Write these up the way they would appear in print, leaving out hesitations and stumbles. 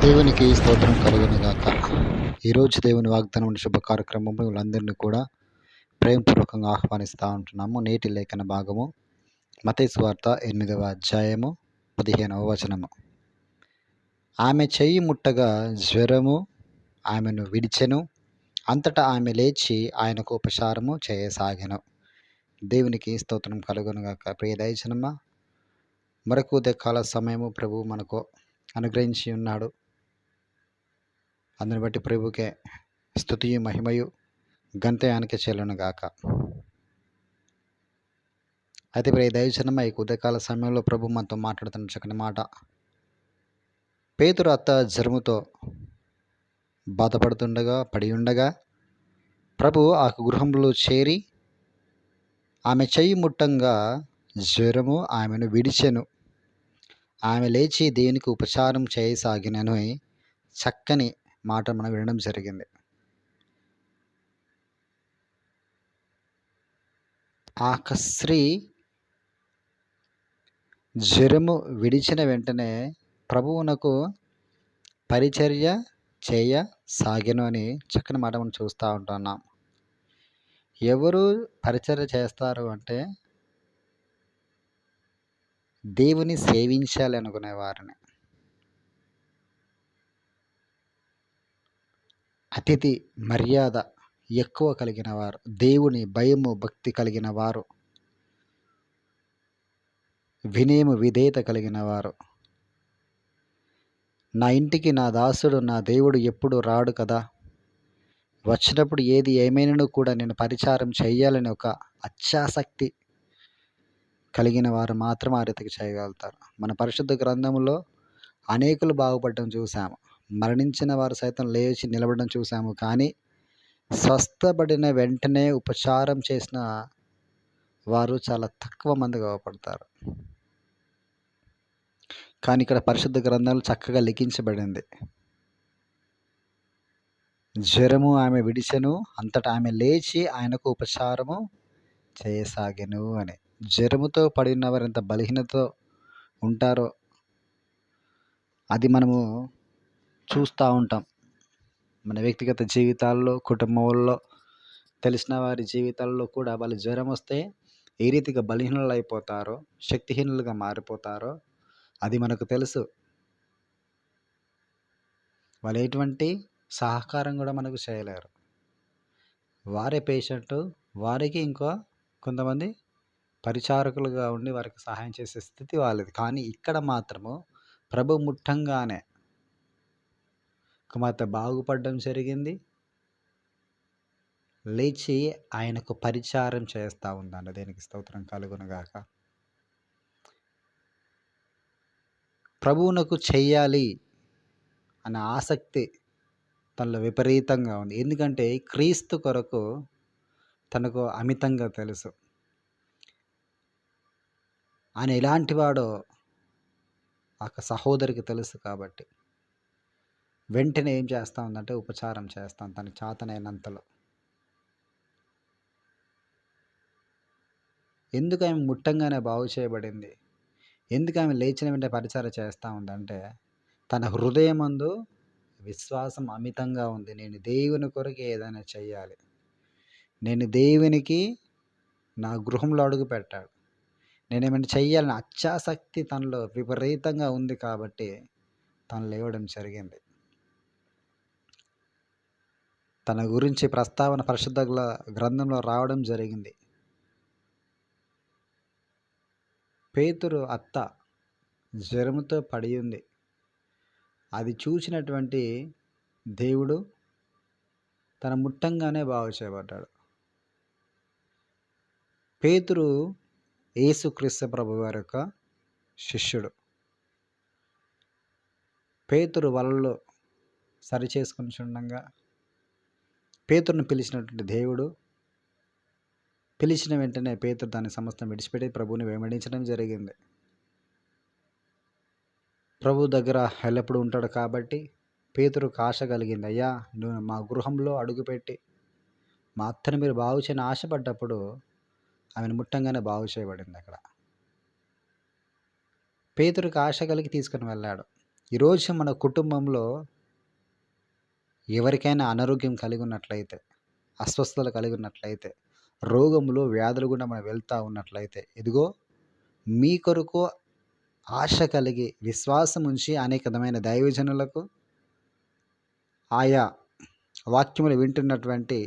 దేవునికి స్తోత్రం కలుగును గాక. ఈరోజు దేవుని వాగ్దానం అనే శుభ కార్యక్రమంలో వీళ్ళందరినీ కూడా ప్రేమపూర్వకంగా ఆహ్వానిస్తూ ఉంటున్నాము. నేటి లేఖన భాగము మత్తయి సువార్త 8వ అధ్యాయము 15వ వచనము. ఆమె చెయ్యి ముట్టగా జ్వరము ఆమెను విడిచెను, అంతటా ఆమె లేచి ఆయనకు ఉపచారము చేయసాగెను. దేవునికి స్తోత్రం కలుగును గాక. ప్రియ దైవజనమా, మరొక ఉదయకాల సమయము ప్రభువు మనకు అనుగ్రహించి ఉన్నాడు. అందుని బట్టి ప్రభుకే స్తుతియు మహిమయు ఘనతయానికి చెల్లును గాక. అయితే ప్రియ దైవజనమా, ఈ ఉదయకాల సమయంలో ప్రభు మనతో మాట్లాడుతున్న చక్కని మాట. పేతురు అత్త జ్వరముతో బాధపడుతుండగా పడి ఉండగా ప్రభు ఆ గృహంలో చేరి ఆమె చెయ్యి ముట్టంగా జ్వరము ఆమెను విడిచెను, ఆమె లేచి దేవునికి ఉపచారం చేయసాగినను చక్కని మాట మనం వినడం జరిగింది. ఆ స్త్రీ జ్వరము విడిచిన వెంటనే ప్రభువునకు పరిచర్య చేయసాగెను అని చక్కని మాట మనం చూస్తూ ఉంటున్నాం. ఎవరు పరిచర్య చేస్తారు అంటే దేవుని సేవించాలి అనుకునే వారిని, అతిథి మర్యాద ఎక్కువ కలిగిన వారు, దేవుని భయము భక్తి కలిగిన వారు, వినయము విధేయత కలిగిన వారు. నా ఇంటికి నా దాసుడు నా దేవుడు ఎప్పుడు రాడు కదా, వచ్చినప్పుడు ఏది ఏమైనాను కూడా నేను పరిచారం చేయాలని ఒక అత్యాసక్తి కలిగిన వారు మాత్రం ఆ రీతికి చేయగలుగుతారు. మన పరిశుద్ధ గ్రంథంలో అనేకులు బాగుపడడం చూసాము, మరణించిన వారు సైతం లేచి నిలబడడం చూసాము. కానీ స్వస్థపడిన వెంటనే ఉపచారం చేసిన వారు చాలా తక్కువ మందిగా అవపడతారు. కానీ ఇక్కడ పరిశుద్ధ గ్రంథాలు చక్కగా లిఖించబడింది. జ్వరము ఆమె విడిచెను, అంతటా ఆమె లేచి ఆయనకు ఉపచారము చేయసాగెను అని. జ్వరముతో పడిన వారు ఎంత బలహీనతో ఉంటారో అది మనము చూస్తూ ఉంటాం. మన వ్యక్తిగత జీవితాల్లో, కుటుంబంలో, తెలిసిన వారి జీవితాల్లో కూడా వాళ్ళు జ్వరం వస్తే ఏ రీతిగా బలహీనులు అయిపోతారో, శక్తిహీనులుగా మారిపోతారో అది మనకు తెలుసు. వాళ్ళు ఎటువంటి సహకారం కూడా మనకు చేయలేరు. వారే పేషెంట్, వారికి ఇంకా కొంతమంది పరిచారకులుగా ఉండి వారికి సహాయం చేసే స్థితి వాళ్ళది. కానీ ఇక్కడ మాత్రము ప్రభు ముట్టంగానే కుమార్తె బాగుపడడం జరిగింది, లేచి ఆయనకు పరిచారం చేస్తూ ఉందండి. దేనికి స్తోత్రం కలుగునుగాక. ప్రభువునకు చెయ్యాలి అనే ఆసక్తి తనలో విపరీతంగా ఉంది. ఎందుకంటే క్రీస్తు కొరకు తనకు అమితంగా తెలుసు. ఆయన ఎలాంటి వాడో ఆ సహోదరికి తెలుసు. కాబట్టి వెంటనే ఏం చేస్తూ ఉందంటే ఉపచారం చేస్తాం తన చేతనైనంతలో. ఎందుకు ఆమె ముట్టంగానే బాగు చేయబడింది, ఎందుకు ఆమె లేచిన వెంటనే పరిచారం చేస్తూ ఉందంటే తన హృదయమందు విశ్వాసం అమితంగా ఉంది. నేను దేవుని కొరకు ఏదైనా చెయ్యాలి, నేను దేవునికి నా గృహంలో అడుగు పెట్టాడు, నేనేమైనా చెయ్యాలని అత్యాసక్తి తనలో విపరీతంగా ఉంది. కాబట్టి తను లేవడం జరిగింది. తన గురించి ప్రస్తావన పరిశుద్ధ గ్రంథంలో రావడం జరిగింది. పేతురు అత్త జ్వరముతో పడి ఉంది. అది చూసినటువంటి దేవుడు తన ముట్టంగానే బాగు చేయబడ్డాడు. పేతురు యేసుక్రీస్తు ప్రభు వారి యొక్క శిష్యుడు. పేతురు వలలో సరి చేసుకుని చుండగా పేతురును పిలిచినటువంటి దేవుడు పిలిచిన వెంటనే పేతురు దాని సమస్తం విడిచిపెట్టి ప్రభువుని వెంబడించడం జరిగింది. ప్రభు దగ్గర ఎల్లప్పుడూ ఉంటాడు కాబట్టి పేతురుకు ఆశ కలిగింది. అయ్యా, నువ్వు మా గృహంలో అడుగుపెట్టి మా అత్తను మీరు బాగు చేయని ఆశపడ్డప్పుడు ఆమెను ముట్టంగానే బాగు చేయబడింది. అక్కడ పేతురుకు ఆశ కలిగి తీసుకుని వెళ్ళాడు. ఈరోజు మన కుటుంబంలో ఎవరికైనా అనారోగ్యం కలిగి ఉన్నట్లయితే, అస్వస్థతలు కలిగి ఉన్నట్లయితే, రోగములు, వ్యాధులు గుండా మనం వెళ్తా ఉన్నట్లయితే, ఇదిగో మీ కొరకు ఆశ కలిగి, విశ్వాసం ఉంచి అనేక విధమైన దైవజనులకు, ఆయా వాక్యములు వింటున్నటువంటి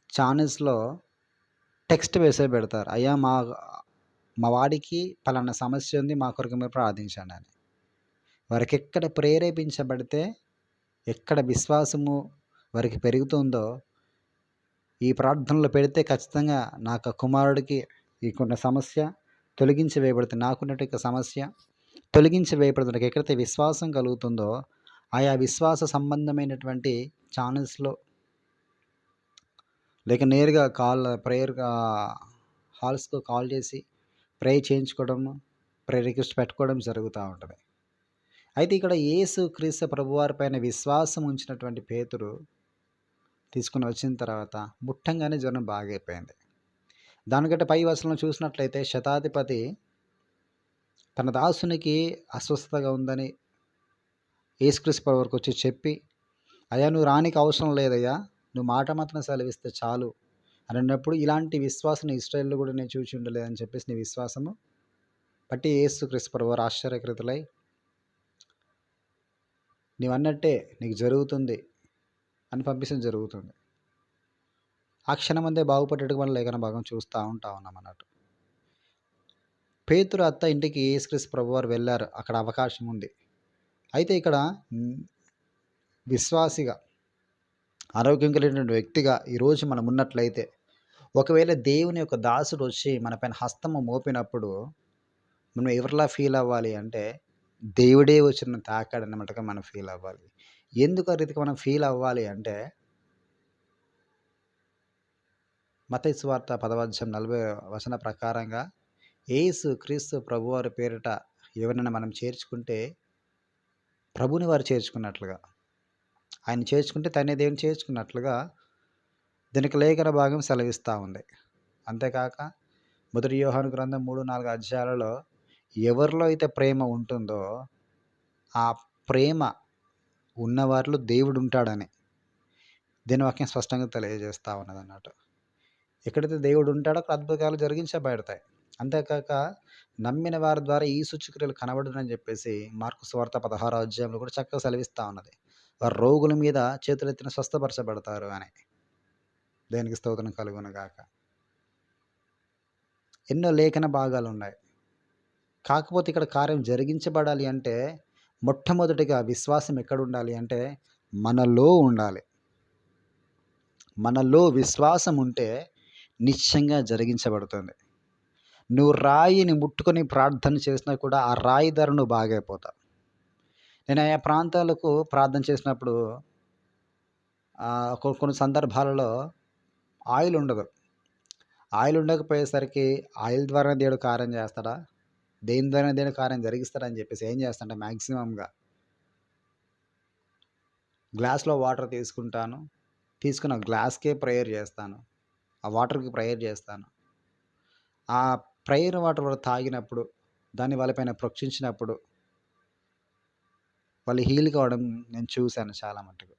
ఛానల్స్‌లో టెక్స్ట్ మెసేజ్ పెడతారు. అయ్యా మా మా వాడికి పలానా సమస్య ఉంది. మా కొరకు మీరు ప్రార్థించండి అని. వారికెక్కడ ప్రేరేపించబడితే, ఎక్కడ విశ్వాసము వారికి పెరుగుతుందో, ఈ ప్రార్థనలో పెడితే ఖచ్చితంగా నాకు కుమారుడికి ఈకున్న సమస్య తొలగించి వేయబడుతుంది. నాకున్నటువంటి సమస్య తొలగించి వేయబడుతుంది. నాకు ఎక్కడైతే విశ్వాసం కలుగుతుందో, ఆయా విశ్వాస సంబంధమైనటువంటి ఛానల్స్‌లో లేక నేరుగా ప్రేయర్ హాల్స్‌కు కాల్ చేసి ప్రే చేయించుకోవడము, ప్రేయర్ రిక్వెస్ట్ పెట్టుకోవడం జరుగుతూ ఉంటది. అయితే ఇక్కడ యేసు క్రీస్తు ప్రభువారి పైన విశ్వాసం ఉంచినటువంటి పేతురు తీసుకొని వచ్చిన తర్వాత ముట్టంగానే జ్వరం బాగైపోయింది. దానికంటే పై వచనంలో చూసినట్లయితే శతాధిపతి తన దాసునికి అస్వస్థతగా ఉందని యేసుక్రీస్తు ప్రభు వరకు వచ్చి చెప్పి, అయ్యా నువ్వు రానికి అవసరం లేదయ్యా, నువ్వు మాట మాత్రం సెలవిస్తే చాలు అని అన్నప్పుడు, ఇలాంటి విశ్వాసం ఇశ్రాయేలులో కూడా నేను చూసి ఉండలేదని చెప్పేసి నీ విశ్వాసము బట్టి యేసుక్రీస్తు ప్రభువారు ఆశ్చర్యకృతులై, నీవన్నట్టే నీకు జరుగుతుంది అని పంపించడం జరుగుతుంది. ఆ క్షణమందే బాగుపడేట్టుగా మనం లేఖన భాగం చూస్తూ ఉన్నాం అన్నట్టు. పేతురు అత్త ఇంటికి యేసుక్రీస్తు ప్రభువారు వెళ్ళారు. అక్కడ అవకాశం ఉంది. అయితే ఇక్కడ విశ్వాసిగా, ఆరోగ్యం కలిగినటువంటి వ్యక్తిగా ఈరోజు మనం ఉన్నట్లయితే, ఒకవేళ దేవుని యొక్క దాసుడు వచ్చి మన పైన హస్తము మోపినప్పుడు మనం ఎవరిలా ఫీల్ అవ్వాలి అంటే, దేవుడే వచ్చి నన్ను తాకాడన్నట్టుగా మనం ఫీల్ అవ్వాలి. ఎందుకు ఆ రీతిగా మనం ఫీల్ అవ్వాలి అంటే, మత్తయి సువార్త 10వ అధ్యాయం 40వ వచనం ప్రకారంగా యేసు క్రీస్తు ప్రభువారి పేరిట ఎవరినైనా మనం చేర్చుకుంటే ప్రభుని వారు చేర్చుకున్నట్లుగా, ఆయన చేర్చుకుంటే తనే దేవుని చేర్చుకున్నట్లుగా దీనికి లేఖన భాగం సెలవిస్తూ ఉంది. అంతేకాక మొదటి యోహాను గ్రంథం 3-4 అధ్యాయాలలో ఎవరిలో అయితే ప్రేమ ఉంటుందో ఆ ప్రేమ ఉన్నవారిలో దేవుడు ఉంటాడని దీని వాక్యం స్పష్టంగా తెలియజేస్తూ ఉన్నది అన్నట్టు. ఎక్కడైతే దేవుడు ఉంటాడో అక్కడ అద్భుతాలు జరిగించబడతాయి. అంతేకాక నమ్మిన వారి ద్వారా ఈ సూచక్రియలు కనబడునని చెప్పేసి మార్కు సువార్త 16వ అధ్యాయంలో కూడా చక్కగా సెలవిస్తూ ఉన్నది. వారు రోగుల మీద చేతులెత్తిన స్వస్థపరచబడతారు అని. దేనికి స్తోత్రం కలుగును గాక. ఎన్నో లేఖన భాగాలు ఉన్నాయి. కాకపోతే ఇక్కడ కార్యం జరిగించబడాలి అంటే మొట్టమొదటిగా విశ్వాసం ఎక్కడ ఉండాలి అంటే మనలో ఉండాలి. మనలో విశ్వాసం ఉంటే నిశ్చయంగా జరిగించబడుతుంది. నువ్వు రాయిని ముట్టుకొని ప్రార్థన చేసినా కూడా ఆ రాయి ధర నువ్వు బాగైపోతావు. నేను ఆయా ప్రాంతాలకు ప్రార్థన చేసినప్పుడు కొన్ని సందర్భాలలో ఆయిల్ ఉండదు. ఆయిల్ ఉండకపోయేసరికి ఆయిల్ ద్వారా దేవుడు కార్యం చేస్తాడా, దేని ద్వారా దేవుడు కార్యం జరిగిస్తాడని చెప్పేసి ఏం చేస్తానంటే మ్యాక్సిమంగా గ్లాస్లో వాటర్ తీసుకుంటాను. తీసుకున్న గ్లాస్కే ప్రేయర్ చేస్తాను. ఆ వాటర్కి ప్రేయర్ చేస్తాను. ఆ ప్రేయర్ వాటర్ వాళ్ళు తాగినప్పుడు, దాన్ని వాళ్ళపైన ప్రోక్షించినప్పుడు వాళ్ళు హీల్ కావడం నేను చూశాను చాలా మట్టుకు.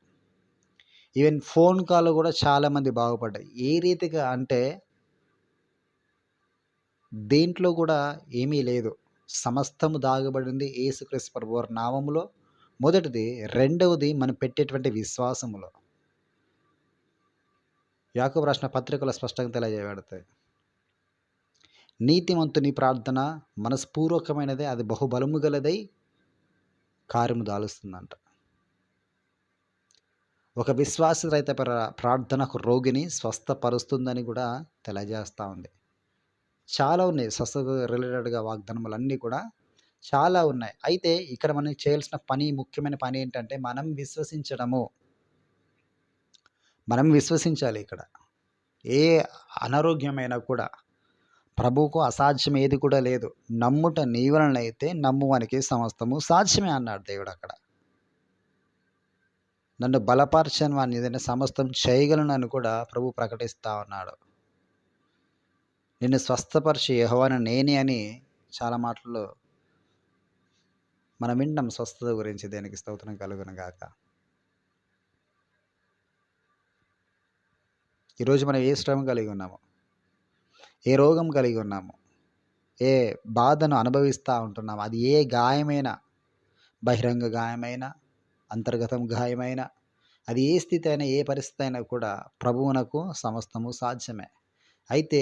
ఈవెన్ ఫోన్ కాల్ కూడా చాలామంది బాగుపడ్డాయి. ఏ రీతిగా అంటే దేంట్లో కూడా ఏమీ లేదు. సమస్తము దాగబడింది యేసుక్రీస్తు ప్రభువారి నామములో. మొదటిది. రెండవది మనం పెట్టేటువంటి విశ్వాసములో. యాకోబు రాసిన పత్రికలో స్పష్టంగా తెలియజేయబడతాయి. నీతిమంతుని ప్రార్థన మనస్పూర్వకమైనదే, అది బహుబలము గలదై కార్యము దాలుస్తుందంట. ఒక విశ్వాసరహిత ప్రార్థన ఒక రోగిని స్వస్థపరుస్తుందని కూడా తెలియజేస్తూ ఉంది. చాలా ఉన్నాయి స్వస్థత రిలేటెడ్గా వాగ్దానములన్నీ కూడా చాలా ఉన్నాయి. అయితే ఇక్కడ మనం చేయాల్సిన ముఖ్యమైన పని ఏంటంటే మనం విశ్వసించడము. మనం విశ్వసించాలి. ఇక్కడ ఏ అనారోగ్యమైనా కూడా ప్రభువుకు అసాధ్యం ఏది కూడా లేదు. నమ్ముట నీ వలన అయితే నమ్మువానికి సమస్తము సాధ్యమే అన్నాడు దేవుడు అక్కడ. నన్ను బలపరచని వాడిని ఏదైనా సమస్తం చేయగలనని కూడా ప్రభు ప్రకటిస్తూ ఉన్నాడు. నిన్ను స్వస్థపరిచి యెహోవాను నేనే అని చాలా మాటల్లో మనం వింటాం స్వస్థత గురించి. దేనికి స్తోత్రం కలుగును గాక. ఈరోజు మనం ఏ శ్రమ కలిగి ఉన్నాము, ఏ రోగం కలిగి ఉన్నాము, ఏ బాధను అనుభవిస్తూ ఉంటున్నాము, అది ఏ గాయమైనా, బహిరంగ గాయమైన, అంతర్గతం గాయమైన, అది ఏ స్థితి అయినా, ఏ పరిస్థితి అయినా కూడా ప్రభువునకు సమస్తము సాధ్యమే. అయితే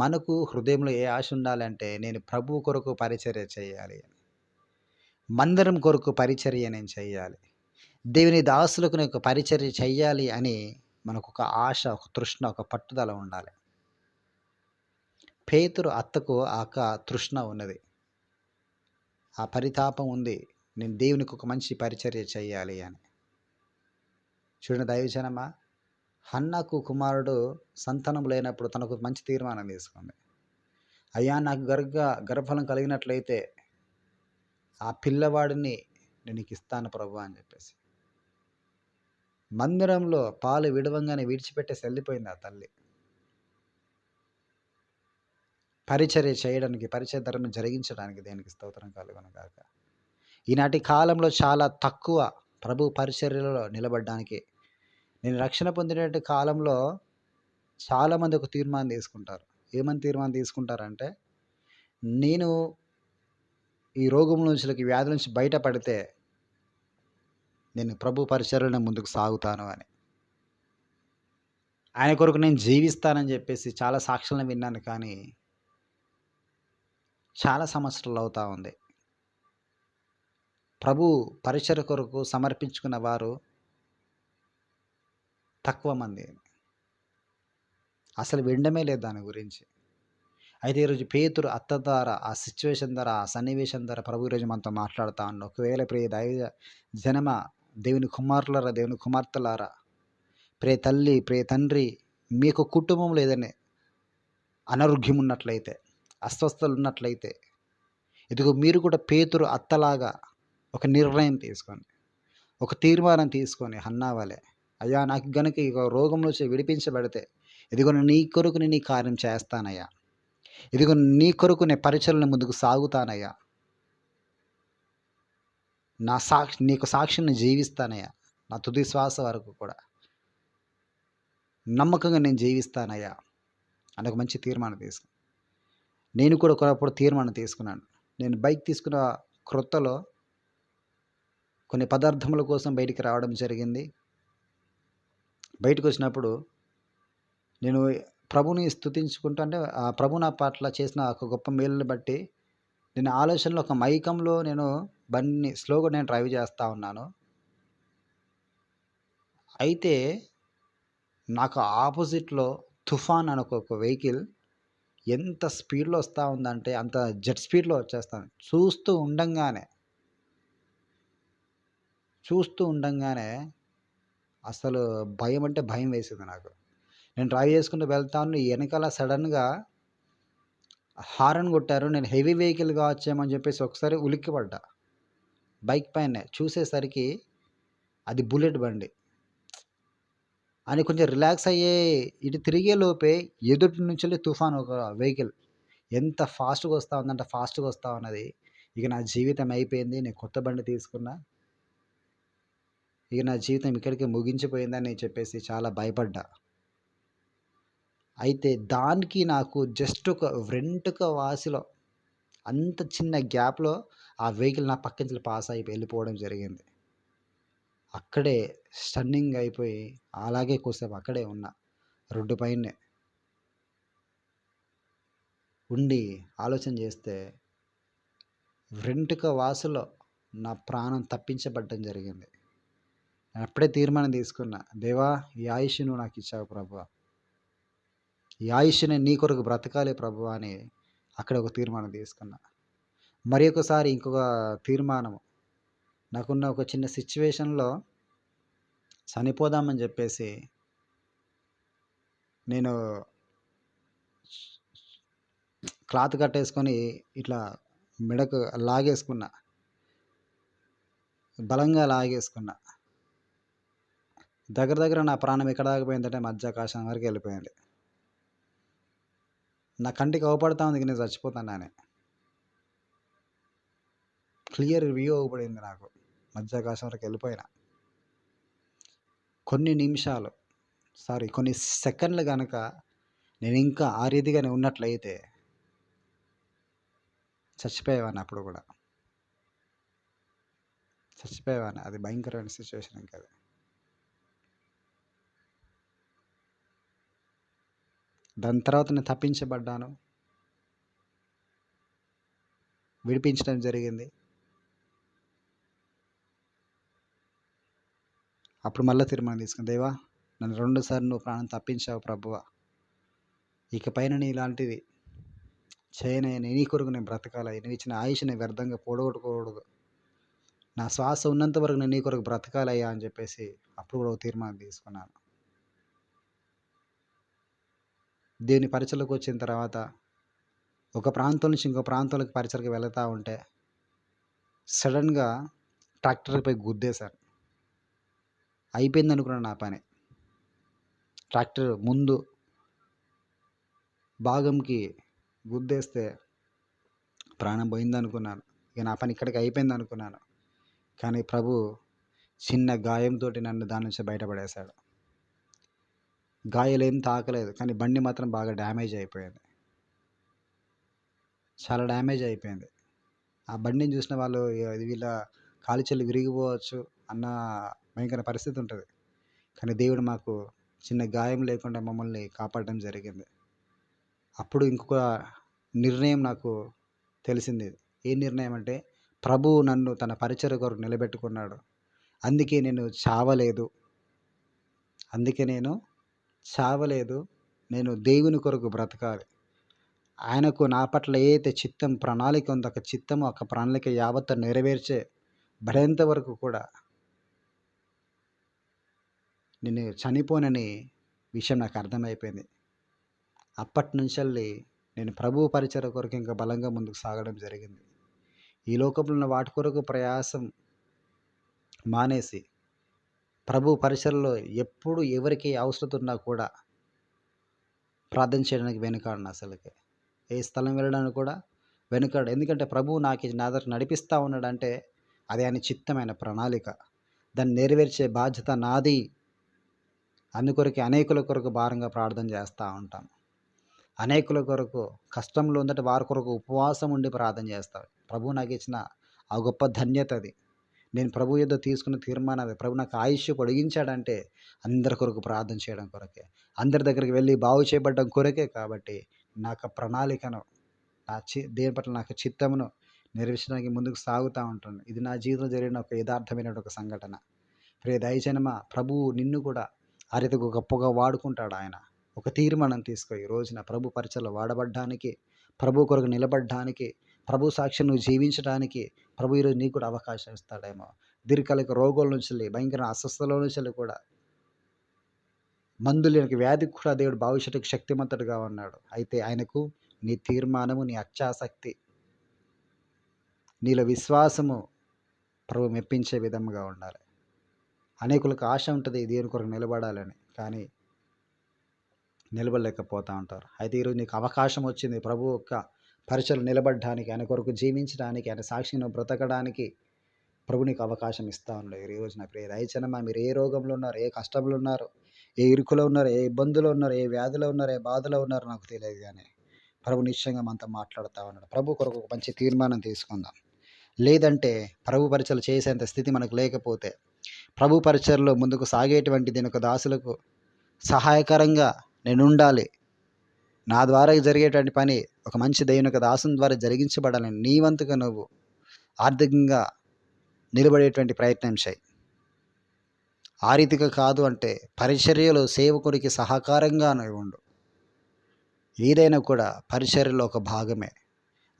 మనకు హృదయంలో ఏ ఆశ ఉండాలంటే, నేను ప్రభువు కొరకు పరిచర్య చేయాలి, మందిరం కొరకు పరిచర్య నేను చేయాలి, దేవుని దాసులకు నేను పరిచర్య చేయాలి అని మనకొక ఆశ, ఒక తృష్ణ, ఒక పట్టుదల ఉండాలి. పేతురు అత్తకు తృష్ణ ఉన్నది, ఆ పరితాపం ఉంది. నేను దేవునికి ఒక మంచి పరిచర్య చేయాలి అని. చూడండి దైవజనమా, హన్నాకు కుమారుడు సంతానం లేనప్పుడు తనకు మంచి తీర్మానం తీసుకుంది. అయ్యా, నాకు గర్భఫలం కలిగినట్లయితే ఆ పిల్లవాడిని నేను నీకు ఇస్తాను ప్రభు అని చెప్పేసి మందిరంలో పాలు విడవంగానే విడిచిపెట్టేసి వెళ్ళిపోయింది ఆ తల్లి. పరిచర్య చేయడానికి, పరిచయ ధర్మం జరిగించడానికి. దేనికి స్తోత్రం కలుగును గాక. ఈనాటి కాలంలో చాలా తక్కువ ప్రభు పరిచర్యలో నిలబడడానికి. నేను రక్షణ పొందినటువంటి కాలంలో చాలామంది ఒక తీర్మానం తీసుకుంటారు. ఏమని తీర్మానం తీసుకుంటారంటే, నేను ఈ రోగం నుంచి, వ్యాధి నుంచి బయటపడితే నేను ప్రభు పరిచర్యలో ముందుకు సాగుతాను అని, ఆయన కొరకు నేను జీవిస్తానని చెప్పేసి చాలా సాక్ష్యాలను విన్నాను. కానీ చాలా సంవత్సరాలు అవుతా ఉంది. ప్రభు పరిచర్య కొరకు సమర్పించుకున్న వారు తక్కువ మంది, అసలు వినడమే లేదు దాని గురించి. అయితే ఈరోజు పేతురు అత్త ద్వారా, ఆ సిచ్యువేషన్ ద్వారా, ఆ సన్నివేశం ద్వారా ప్రభు ఈరోజు మనతో మాట్లాడుతూ ఉన్నాడు. ఒకవేళ ప్రియ దైవ జనమ, దేవుని కుమారులారా, దేవుని కుమార్తెలారా, ప్రియ తల్లి, ప్రియ తండ్రి, మీకు కుటుంబంలో ఏదైనా అనారోగ్యం ఉన్నట్లయితే, అస్వస్థతలు ఉన్నట్లయితే, ఇదిగో మీరు కూడా పేతురు అత్తలాగా ఒక నిర్ణయం తీసుకోండి, ఒక తీర్మానం తీసుకొని హన్నావలే, అయ్యా నాకు గనుక ఈ రోగం నుంచి విడిపించబడితే, ఇదిగో నీ కొరకు నేను ఈ కార్యం చేస్తానయ్యా, ఇదిగో నీ కొరకు నేను పరిచర్యను ముందుకు సాగుతానయ్యా, నీకు సాక్షిని జీవిస్తానయ్యా, నా తుది శ్వాస వరకు కూడా నమ్మకంగా నేను జీవిస్తానయ్యా అని ఒక మంచి తీర్మానం తీసుకున్నాను. నేను కూడా ఒకప్పుడు తీర్మానం తీసుకున్నాను. నేను బైక్ తీసుకున్న క్రొత్తలో కొన్ని పదార్థముల కోసం బయటికి రావడం జరిగింది. బయటకు వచ్చినప్పుడు నేను ప్రభుని స్తుతించుకుంటూ, అంటే ఆ ప్రభు నా పట్ల చేసిన ఒక గొప్ప మేలుని బట్టి నేను ఆలోచనలో ఒక మైకంలో నేను బండిని స్లోగా నేను డ్రైవ్ చేస్తూ ఉన్నాను. అయితే నాకు ఆపోజిట్లో తుఫాన్ అని ఒక వెహికల్ ఎంత స్పీడ్లో వస్తూ ఉందంటే అంత జెట్ స్పీడ్లో వచ్చేస్తాను. చూస్తూ ఉండంగానే అసలు భయం అంటే భయం వేసింది నాకు. నేను డ్రైవ్ చేసుకుంటూ వెళ్తాను, వెనకాల సడన్గా హారన్ కొట్టారు. నేను హెవీ వెహికల్ కావచ్చేమని చెప్పేసి ఒకసారి ఉలిక్కిపడ్డా. బైక్ పైనే చూసేసరికి అది బుల్లెట్ బండి అని కొంచెం రిలాక్స్ అయ్యే ఇటు తిరిగే లోపే ఎదుటి నుంచి తుఫాన్ ఒక వెహికల్ ఎంత ఫాస్ట్గా వస్తూ ఉందంటే ఫాస్ట్గా వస్తూ ఉన్నది. ఇక నా జీవితం అయిపోయింది, నేను కొత్త బండి తీసుకున్నా, ఇక నా జీవితం ఇక్కడికి ముగించిపోయిందని చెప్పేసి చాలా భయపడ్డా. అయితే దానికి నాకు జస్ట్ ఒక వెంటుక వాసిలో, అంత చిన్న గ్యాప్లో ఆ వెహికల్ నా పక్క నుంచి పాస్ అయిపోయి వెళ్ళిపోవడం జరిగింది. అక్కడే స్టన్నింగ్ అయిపోయి అలాగే కోసేపు అక్కడే ఉన్నా, రోడ్డు పైనే ఉండి ఆలోచన చేస్తే వెంటుక వాసులో నా ప్రాణం తప్పించబడడం జరిగింది. నేను అప్పుడే తీర్మానం తీసుకున్నా, దేవా ఈ ఆయుష్ నువ్వు నాకు ఇచ్చావు ప్రభువా, ఈ ఆయుష్ని నీ కొరకు బ్రతకాలి ప్రభువా అని అక్కడ ఒక తీర్మానం తీసుకున్నా. మరి ఒకసారి ఇంకొక తీర్మానం, నాకున్న ఒక చిన్న సిచ్యువేషన్లో చనిపోదామని చెప్పేసి నేను క్లాత్ కట్టేసుకొని ఇట్లా మెడకు లాగేసుకున్నా, బలంగా లాగేసుకున్నా. దగ్గర నా ప్రాణం ఎక్కడ దాకపోయిందంటే మధ్యాకాశం వరకు వెళ్ళిపోయింది. నా కంటికి అవపడతా ఉంది నేను చచ్చిపోతానని. క్లియర్ వ్యూ అవ్వబడింది నాకు. మధ్యాకాశం వరకు వెళ్ళిపోయినా. కొన్ని సెకండ్లు కనుక నేను ఇంకా ఆ రీతిగానే ఉన్నట్లయితే చచ్చిపోయేవాడిని. అప్పుడు కూడా చచ్చిపోయేవాడిని. అది భయంకరమైన సిచ్యువేషన్. ఇంకా అది దాని తర్వాత నేను తప్పించబడ్డాను, విడిపించడం జరిగింది. అప్పుడు మళ్ళీ తీర్మానం తీసుకుని, దేవా నన్ను 2 సార్లు నువ్వు ప్రాణం తప్పించావు ప్రభువా, ఇకపైన నీ ఇలాంటిది చేయనని నీ కొరకు నేను బ్రతకాలి. నువ్వు ఇచ్చిన ఆయుష్ని వ్యర్థంగా పోగొట్టుకోకూడదు. నా శ్వాస ఉన్నంత వరకు నేను నీ కొరకు బ్రతకాలయ్యా అని చెప్పేసి అప్పుడు కూడా ఒక తీర్మానం తీసుకున్నాను. దేవుని పరిచయలోకి వచ్చిన తర్వాత ఒక ప్రాంతం నుంచి ఇంకో ప్రాంతంలోకి పరిచయకి వెళుతూ ఉంటే సడన్గా ట్రాక్టర్పై గుద్దేశాను. అయిపోయింది అనుకున్నాను నా పని. ట్రాక్టర్ ముందు భాగంకి గుద్దేస్తే ప్రాణం పోయింది అనుకున్నాను. ఇక నా పని ఇక్కడికి అయిపోయింది అనుకున్నాను. కానీ ప్రభు చిన్న గాయంతో నన్ను దాని నుంచి బయటపడేశాడు. గాయాలేం తాకలేదు, కానీ బండి మాత్రం బాగా డ్యామేజ్ అయిపోయింది. చాలా డ్యామేజ్ అయిపోయింది. ఆ బండిని చూసిన వాళ్ళు వీళ్ళ కాలుచెల్లి విరిగిపోవచ్చు అన్న భయంకర పరిస్థితి ఉంటుంది. కానీ దేవుడు మాకు చిన్న గాయం లేకుండా మమ్మల్ని కాపాడడం జరిగింది. అప్పుడు ఇంకొక నిర్ణయం నాకు తెలిసింది. ఏ నిర్ణయం అంటే, ప్రభువు నన్ను తన పరిచర్య కొరకు నిలబెట్టుకున్నాడు. అందుకే నేను చావలేదు. నేను దేవుని కొరకు బ్రతకాలి. ఆయనకు నా పట్ల ఏదైతే ప్రణాళిక ఉందో ఒక ప్రణాళిక యావత్తు నెరవేర్చే బడేంత వరకు కూడా నేను చనిపోనని విషయం నాకు అర్థమైపోయింది. అప్పటి నుంచి నేను ప్రభు పరిచర్య కొరకు ఇంకా బలంగా ముందుకు సాగడం జరిగింది. ఈ లోకంలో ఉన్న వాటి కొరకు ప్రయాసం మానేసి ప్రభు పరిచర్యలో ఎప్పుడు ఎవరికి అవసరం ఉన్నా కూడా ప్రార్థన చేయడానికి వెనుకాడను. అసలుకి ఏ స్థలం వెళ్ళడానికి కూడా వెనుకాడు. ఎందుకంటే ప్రభువు నా దగ్గర నడిపిస్తూ ఉన్నాడంటే అది ఆయన చిత్తమైన ప్రణాళిక. దాన్ని నెరవేర్చే బాధ్యత నాది. అందుకొరకు అనేకుల కొరకు భారంగా ప్రార్థన చేస్తూ ఉంటాం. అనేకుల కొరకు కష్టంలో ఉందంటే వారి కొరకు ఉపవాసం ఉండి ప్రార్థన చేస్తాను. ప్రభువు నాకు ఇచ్చిన ఆ గొప్ప ధన్యత అది. నేను ప్రభు యొద్ద తీసుకున్న తీర్మానం అది. ప్రభు నాకు ఆయుష్ పొడిగించాడంటే అందరి కొరకు ప్రార్థన చేయడం కొరకే, అందరి దగ్గరికి వెళ్ళి బాగు చేయబడడం కొరకే. కాబట్టి నాకు ప్రణాళికను దేని పట్ల నాకు చిత్తమును నెరవేర్చడానికి ముందుకు సాగుతూ ఉంటాను. ఇది నా జీవితంలో జరిగిన ఒక యథార్థమైన ఒక సంఘటన. ప్రియ దైవజనమా, ప్రభువు నిన్ను కూడా ఆ రీతిగా గొప్పగా వాడుకుంటాడు. ఆయన ఒక తీర్మానం తీసుకో. ఈ రోజున ప్రభు పరిచయలో వాడబడ్డానికి, ప్రభు కొరకు నిలబడడానికి, ప్రభు సాక్ష్యం నువ్వు జీవించడానికి ప్రభు ఈరోజు నీకు కూడా అవకాశం ఇస్తాడేమో. దీర్ఘకాలిక రోగాల నుంచి, భయంకర అస్వస్థల నుంచి కూడా, మందు లేని వ్యాధికి కూడా దేవుడు భవిష్యత్తుకు శక్తిమంతుడుగా ఉన్నాడు. అయితే ఆయనకు నీ తీర్మానము, నీ అత్యాసక్తి, నీలో విశ్వాసము ప్రభు మెప్పించే విధంగా ఉండాలి. అనేకులకు ఆశ ఉంటుంది దేవుని కొరకు నిలబడాలని, కానీ నిలబడలేకపోతూ ఉంటారు. అయితే ఈరోజు నీకు అవకాశం వచ్చింది ప్రభు యొక్క పరిచయలో నిలబడడానికి, ఆయన కొరకు జీవించడానికి, ఆయన సాక్షిని బ్రతకడానికి ప్రభు నీకు అవకాశం ఇస్తూ ఉన్నాడు. ఈ రోజు నా ప్రియ దైవజనమా, మీరు ఏ రోగంలో ఉన్నారు, ఏ కష్టంలో ఉన్నారు, ఏ ఇరుకులో ఉన్నారు, ఏ ఇబ్బందులో ఉన్నారు, ఏ వ్యాధిలో ఉన్నారు, ఏ బాధలో ఉన్నారు నాకు తెలియదు, కానీ ప్రభు నిశ్చయంగా మనతో మాట్లాడుతూ ఉన్నాడు. ప్రభు కొరకు ఒక మంచి తీర్మానం తీసుకుందాం. లేదంటే ప్రభు పరిచయలు చేసేంత స్థితి మనకు లేకపోతే, ప్రభు పరిచయలో ముందుకు సాగేటువంటి దీని ఒక దాసులకు సహాయకరంగా నేను ఉండాలి, నా ద్వారా జరిగేటువంటి పని ఒక మంచి దేవుని యొక్క దాసుని ద్వారా జరిగించబడాలని నీ వంతుగా నువ్వు ఆర్థికంగా నిలబడేటువంటి ప్రయత్నం చేయి. ఆ రీతిగా కాదు అంటే పరిచర్యలో సేవకుడికి సహకారంగా నువ్వు ఉండు. ఏదైనా కూడా పరిచర్యలో ఒక భాగమే.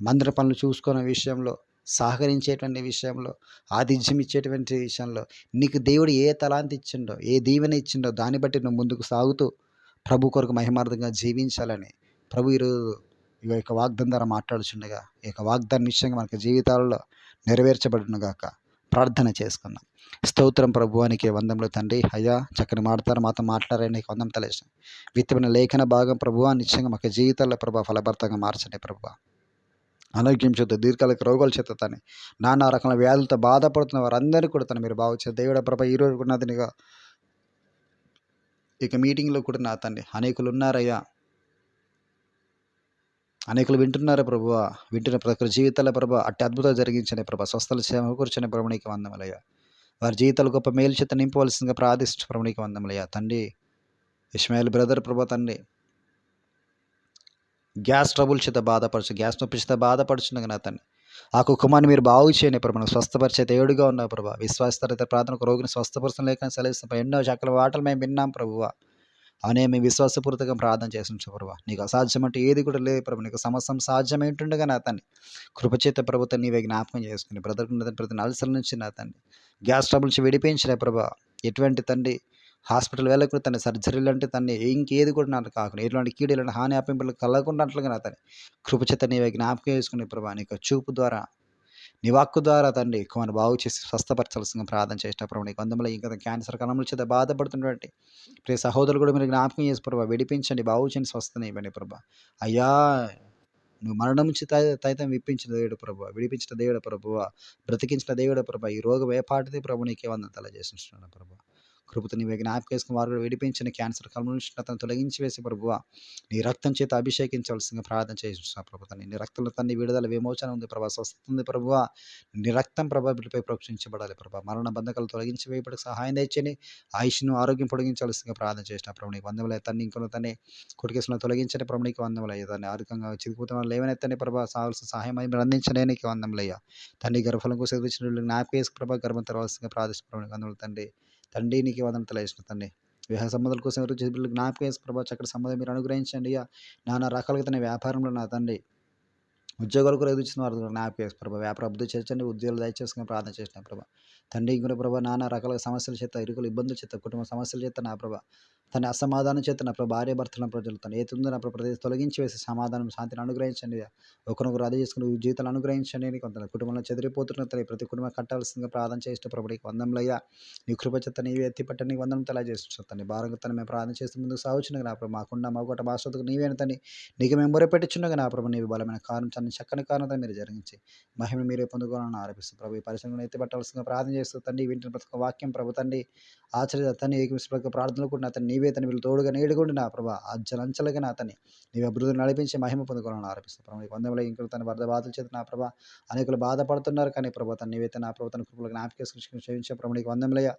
మందిర పనులు చూసుకునే విషయంలో, సహకరించేటువంటి విషయంలో, ఆతిథ్యం ఇచ్చేటువంటి విషయంలో నీకు దేవుడు ఏ తలాంతి ఇచ్చిండో, ఏ దీవెన ఇచ్చిండో దాన్ని బట్టి నువ్వు ముందుకు సాగుతూ ప్రభు కొరకు మహిమార్థంగా జీవించాలని ప్రభు ఈరోజు ఈ యొక్క వాగ్దానం ద్వారా మాట్లాడుచుండగా, ఈ యొక్క వాగ్దానం నిశ్చయంగా మనకు జీవితాలలో నెరవేర్చబడునుగాక. ప్రార్థన చేసుకుందాం. స్తోత్రం ప్రభువానికి వందములు తండ్రి. అయ్యా, చక్కని మాట్లాడతారు, మాతో మాట్లాడే నీకు వందం తలేసాం. విత్తమైన లేఖన భాగం ప్రభువా నిశ్చయంగా మాకు జీవితాల్లో ప్రభు ఫలభర్తంగా మార్చండి ప్రభువా. అనారోగ్యం చేత దీర్ఘకాలిక రోగాల చేత తండ్రి నానా రకాల వ్యాధులతో బాధపడుతున్న వారందరినీ కూడా తను మీరు బాగు చేస్తారు. దేవుడ ప్రభ ఈరోజు కూడా నాతనిగా ఇక మీటింగ్లో కూడా నా తండ్రి అనేకులు ఉన్నారయ్యా, అనేకులు వింటున్నారు ప్రభువా. వింటున్న ప్రతి ఒక్కరి జీవితాల ప్రభా అట్టి అద్భుతాలు జరిగించని ప్రభా, స్వస్థలు సమకూర్చని ప్రభు నీకు వందములయ్యా. వారి జీవితాలు గొప్ప మేలు చేత నింపవలసిందిగా ప్రార్థిస్తూ ప్రభు నీకు వందములయ్యా. తండ్రి ఇస్మాయిల్ బ్రదర్ ప్రభా తండ్రి గ్యాస్ ట్రబుల్ చేత బాధపరచు, గ్యాస్ నొప్పి చేత బాధపడుచుండగా నా తండ్రి ఆ కుటుంబాన్ని మీరు బాగు చేయని ప్రభు, స్వస్థపరిచే దేవుడిగా ఉన్న ప్రభా. విశ్వాసతరిత ప్రార్థనకు రోగిని స్వస్థపరచడం లేక సెలవిస్తాం. ఎన్నో చక్కల మాటలు మేము విన్నాం ప్రభువా. అనే మేము విశ్వాసపూర్వకంగా ప్రార్థన చేస్తుంటాం ప్రభా. నీకు అసాధ్యం అంటే ఏది కూడా లేదు ప్రభు. నీకు సమస్తం సాధ్యమేంటుండగా నా తండ్రి కృపచేత ప్రభుత్వం నీవే జ్ఞాపకం చేసుకుని బ్రదర్కున్న ప్రతి అల్సర్ నుంచి నా తండ్రి గ్యాస్ ట్రబుల్ నుంచి విడిపించిన ప్రభా. ఎటువంటి తండ్రి హాస్పిటల్ వెళ్ళకుండా తన సర్జరీలు అంటే తన్ని ఇంకేది కూడా నాకు కాకుండా ఎటువంటి కీడీలను హాని ఆపింపులు కలగకున్నట్లుగా నా తను కృపచేత నీవే జ్ఞాపకం చేసుకునే ప్రభా. నీకు చూపు ద్వారా నీ వాక్కు ద్వారా తండ్రి కుమారు బాగు చేసి స్వస్థపరచాల్సిన ప్రార్థన చేసిన ప్రభు నీకు వందములో ఇంకా క్యాన్సర్ కణముల చేత బాధపడుతున్నటువంటి ప్రియ సహోదరులు కూడా మీరు జ్ఞాపకం చేసి ప్రభా. విడిపించండి, బాగు చేయండి, స్వస్థని ఇవ్వండి ప్రభా. అయ్యా నువ్వు మరణం నుంచి తైతం విప్పించిన దేవుడు ప్రభు, విడిపించిన దేవుడు ప్రభువ, బ్రతికించిన దేవుడు ప్రభు. ఈ రోగం ఏ పాటిది ప్రభు నీకే వందనలు చేస్తున్నాను ప్రభు. కృపతో నీవే జ్ఞాపకం చేసుకుని వారు విడిపించిన క్యాన్సర్ కలమ నుంచి అతను తొలగించి వేసి ప్రభువ నీ రక్తం చేత అభిషేకించవలసిందిగా ప్రార్థన చేస్తున్నా ప్రభు. నీ రక్తంలో తన్ని విడుదల విమోచన ఉంది ప్రభా, స్వస్థ ఉంది ప్రభువ. నీ రక్తం ప్రభా బిడ్డపై ప్రోక్షించబడాలి ప్రభా. మరణ బంధకాలు తొలగించి వేయబడికి సహాయం తెచ్చని ఆయుష్ను ఆరోగ్యం పొడిగించవలసిందిగా ప్రార్థన చేసిన ప్రభు నీకు వందములు తన్ని ఇంకొన తన్ని కొడుకేసులో తొలగించని ప్రభు నీకు వందములయ్యా. దాన్ని ఆరోగ్యంగా చిరిగిపోతున్న వాళ్ళు ఏమైనా ప్రభా సాల్సిన సహాయం మీరు అందించనే నీకు వందములయ్యా. తండ్రి గర్భఫలం కోసం ఎదుర్చిన జ్ఞాపకేసి ప్రభా గర్భం తర్వాల్సిందిగా ప్రార్థిస్తున్న ప్రభు నీకు వందములు తండ్రి. తండ్రి నీకు వందనలు వేసిన తండ్రి వివాహ సంబంధాల కోసం ఎవరు చేసి బిడ్డలు జ్ఞాపకం వేసి ప్రభా చక్కటి సంబంధం మీరు అనుగ్రహించండి అయ్యా. నానా రకాలుగా తన వ్యాపారంలో నా తండ్రి ఉద్యోగాలు కూడా ఎదుర్చిన వారు జ్ఞాపకం వేసి ప్రభా వ్యాపార అభివృద్ధి చేర్చండి, ఉద్యోగాలు దయచేసుకుని ప్రార్థన చేసిన ప్రభా. తండ్రి ఇంకొక ప్రభా నానా రకాల సమస్యల చేత ఇరుకులు ఇబ్బందుల చేత కుటుంబ సమస్యల చేత నా ప్రభా తన అసమాధానం చేత నా ప్రభా భార్య భర్తల ప్రజలు తను ఏతుందో నా ప్రదేశం తొలగించి వేసి సమాధానం శాంతిని అనుగ్రహించండి. ఒకరినొకరు అదే చేసుకుని జీవితాలు అనుగ్రహించండి. కొంత కుటుంబంలో చెదిరిపోతున్న తల్లి ప్రతి కుటుంబం కట్టాల్సిందిగా ప్రార్థన చేసిన ప్రభు నీకు వందములయ్యా. నీ కృప చేత నీవే ఎత్తిపట్ట నీకు వందనం తలా చేస్తున్నాను తండ్రి. భారంగా తను మేము ప్రార్థన చేస్తూ ముందుకు సాగుచున్నగా నా ప్రభు మాకుండా మాకొట మాసతుకు నీవేన తని నీకు మేము మొరపెట్టుచున్నగా నా ప్రభు నీవు బలమైన కారణం తన చక్కని కారణంతో మీరు జరిగించి మహిమ మీరే పొందుకోవాలని ఆరోపిస్తూ ప్రభు ఈ పరిశ్రమను ఎత్తిపట్టాల్సిందిగా ప్రార్థన చేస్తూ తండ్రి వింటున్న ప్రతి ఒక్క వాక్యం ప్రభు తండ్రి ఆచర్య తన్ని ఏకమిశ్వర ప్రార్థనలు కూడా అతను నీవే తను వీళ్ళు తోడుగా నేడుకోండి నా ప్రభా. అంచలంచలుగా నా అతన్ని నీవు అభివృద్ధిని నడిపించి మహిమ పొందుకోవాలని ఆరోపిస్తాను ప్రభు. వందముల ఇంట్లో తన వరద బాధల చేత నా ప్రభా అనేకులు బాధపడుతున్నారు కానీ ప్రభు తను నీవైతే నా ప్రభు తన కృపలు జ్ఞాపకం క్షమించే ప్రభు నీకు వందములయ్య.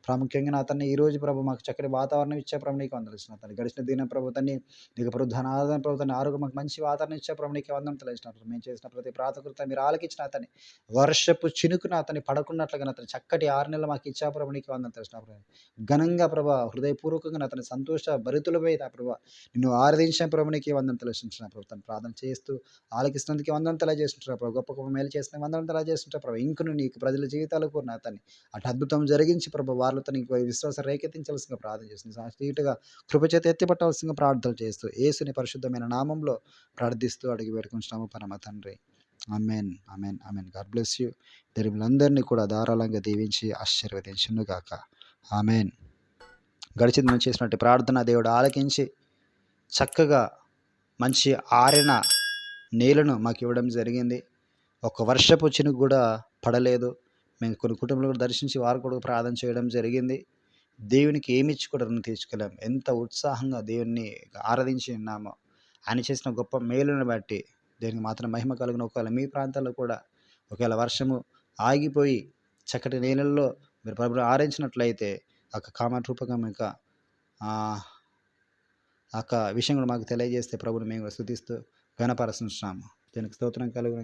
ప్రాముఖ్యంగా నా తన్ని ఈ రోజు ప్రభు మాకు చక్కటి వాతావరణం ఇచ్చే ప్రభు నీకు వందలిస్తున్నా తను గడిచిన దిన ప్రభు తన్ని నీకు ప్రభు ధనాదన ప్రభు తన ఆరోగ్యం మాకు మంచి వాతావరణం ఇచ్చే ప్రభు నీకు వందం తెలిసినప్పుడు మేము చేసిన ప్రతి ప్రాతకృత మీరు ఆలకించిన అతని వర్షపు చినుకున అతన్ని పడకున్నట్లుగా అతని చక్కటి 6 నెలలు మాకు ఇచ్చా ప్రభు నీకు వందం తెలిసినప్పుడు ఘనంగా ప్రభా హృదయపూర్వకంగా అతని సంతోష భరితులపై నా ప్రభా నిన్ను ఆరాధించిన ప్రభు నీకు వందం తెలిసిన ప్రభు తను ప్రార్థన చేస్తూ ఆలకిస్తున్నందుకు వందం తెలియజేస్తుంటారు ప్రభు. గొప్ప గొప్ప మేలు చేసిన వందనం తెలియజేస్తుంటారు ప్రభు. ఇంకను నీకు ప్రజల జీవితాలకు నా అతన్ని అటు అద్భుతం జరిగించి ప్రభు వాళ్ళతో నీకు విశ్వాసం రేకెత్తించాల్సిందిగా ప్రార్థన చేస్తుంది. నీటుగా కృపచేత ఎత్తిపట్టాల్సిందిగా ప్రార్థనలు చేస్తూ యేసుని పరిశుద్ధమైన నామంలో ప్రార్థిస్తూ అడిగి వేడుకుంటున్నాము పరమ తండ్రి. Amen amen amen. God bless you. దేవులందరినీ కూడా ధారాళంగా దీవించి ఆశీర్వదించును గాక. ఆమేన్. గడిచింది మేము చేసినట్టు ప్రార్థన దేవుడు ఆలకించి చక్కగా మంచి ఆరిన నీళ్లను మాకు ఇవ్వడం జరిగింది. ఒక వర్షపు చినుకు కూడా పడలేదు. మేము కొన్ని కుటుంబాలు కూడా దర్శించి వారు కూడా ప్రార్థన చేయడం జరిగింది. దేవునికి ఏమి ఇచ్చి కూడా రుణం తీర్చుకోలేం. ఎంత ఉత్సాహంగా దేవుణ్ణి ఆరాధించి ఉన్నామో ఆయన చేసిన గొప్ప మేలును బట్టి దేనికి మాత్రం మహిమ కలుగును. ఒకవేళ మీ ప్రాంతాల్లో కూడా ఒకవేళ వర్షము ఆగిపోయి చక్కటి నీళ్ళల్లో మీరు ప్రభువును ఆరాధించినట్లయితే కామెంట్ రూపంగా మీకు విషయం కూడా మాకు తెలియజేస్తే ప్రభువుని మేము స్తుతిస్తూ ఘనపరుస్తున్నాము. దీనికి స్తోత్రం కలుగును.